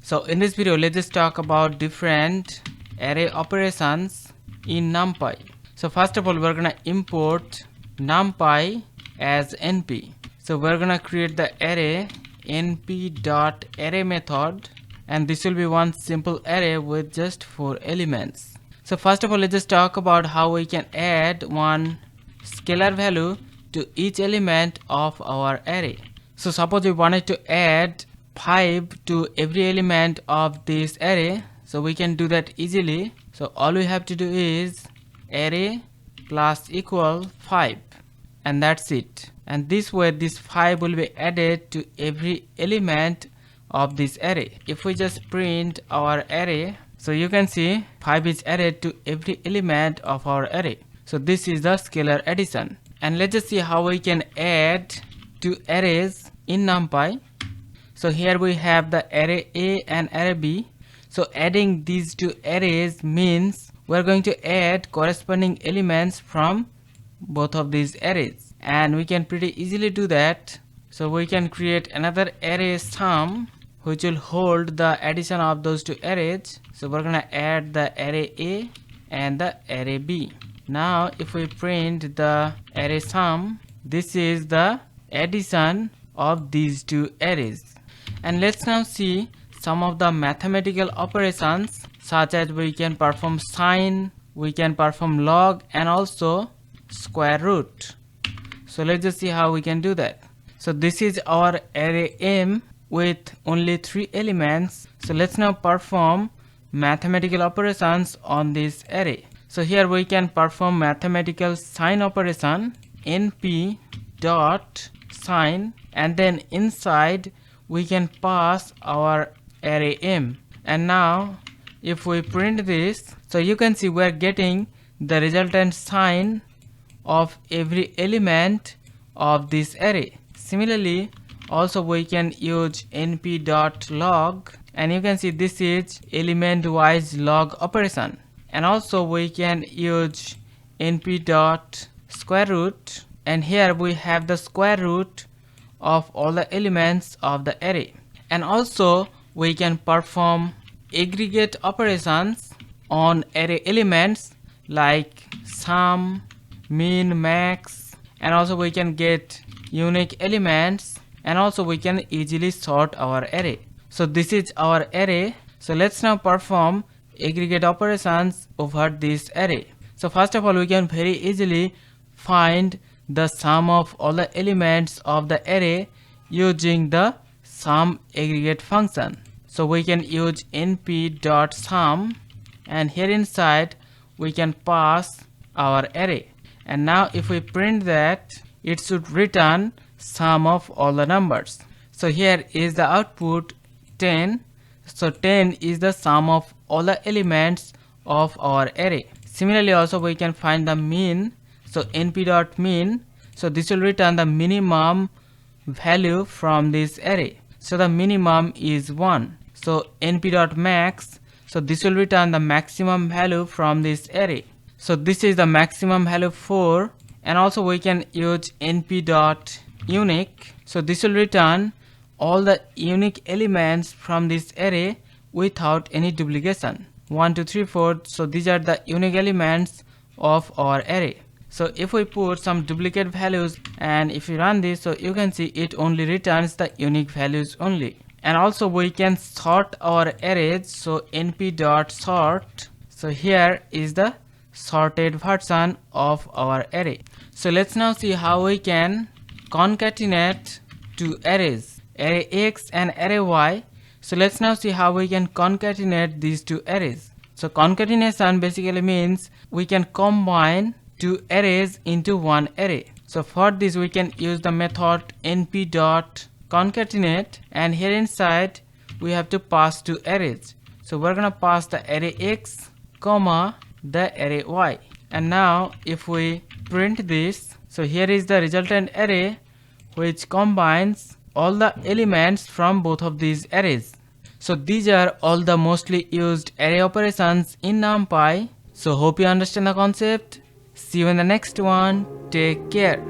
So in this video, let's just talk about different array operations in Numpy. So first of all, we're gonna import Numpy as np. So we're gonna create the array np.array method, and this will be one simple array with just 4 elements. So first of all, let's just talk about how we can add one scalar value to each element of our array. So suppose we wanted to add 5 to every element of this array, so we can do that easily. So all we have to do is array plus equal 5, and that's it. And this way this 5 will be added to every element of this array. If we just print our array, so you can see 5 is added to every element of our array. So this is the scalar addition. And let's just see how we can add two arrays in Numpy. So here we have the array A and array B. So adding these two arrays means we're going to add corresponding elements from both of these arrays, and we can pretty easily do that. So we can create another array sum which will hold the addition of those two arrays. So we're gonna add the array A and the array B. Now if we print the array sum, this is the addition of these two arrays. And let's now see some of the mathematical operations, such as we can perform sine, we can perform log, and also square root. So let's just see how we can do that. So this is our array M with only 3 elements. So let's now perform mathematical operations on this array. So here we can perform mathematical sine operation, np dot sine, and then inside we can pass our array M. And now if we print this, so you can see we're getting the resultant sign of every element of this array. Similarly, also we can use np.log, and you can see this is element wise log operation. And also we can use np.square root, and here we have the square root of all the elements of the array. And also we can perform aggregate operations on array elements like sum, min, max, and also we can get unique elements, and also we can easily sort our array. So this is our array. So let's now perform aggregate operations over this array. So first of all, we can very easily find the sum of all the elements of the array using the sum aggregate function. So we can use np.sum, and here inside we can pass our array. And now if we print that, it should return sum of all the numbers. So here is the output 10. So 10 is the sum of all the elements of our array. Similarly, also we can find the mean. So np.min, so this will return the minimum value from this array. So the minimum is 1. So np.max, so this will return the maximum value from this array. So this is the maximum value 4. And also we can use np.unique, so this will return all the unique elements from this array without any duplication. 1 2 3 4, so these are the unique elements of our array. So if we put some duplicate values and if you run this, so you can see it only returns the unique values only. And also we can sort our arrays, so np.sort, so here is the sorted version of our array. So let's now see how we can concatenate two arrays, array X and array Y. So let's now see how we can concatenate these two arrays. So concatenation basically means we can combine two arrays into one array. So for this we can use the method np.concatenate, and here inside we have to pass two arrays. So we're gonna pass the array X comma the array Y. And now if we print this, so here is the resultant array which combines all the elements from both of these arrays. So these are all the mostly used array operations in Numpy. So hope you understand the concept. See you in the next one. Take care.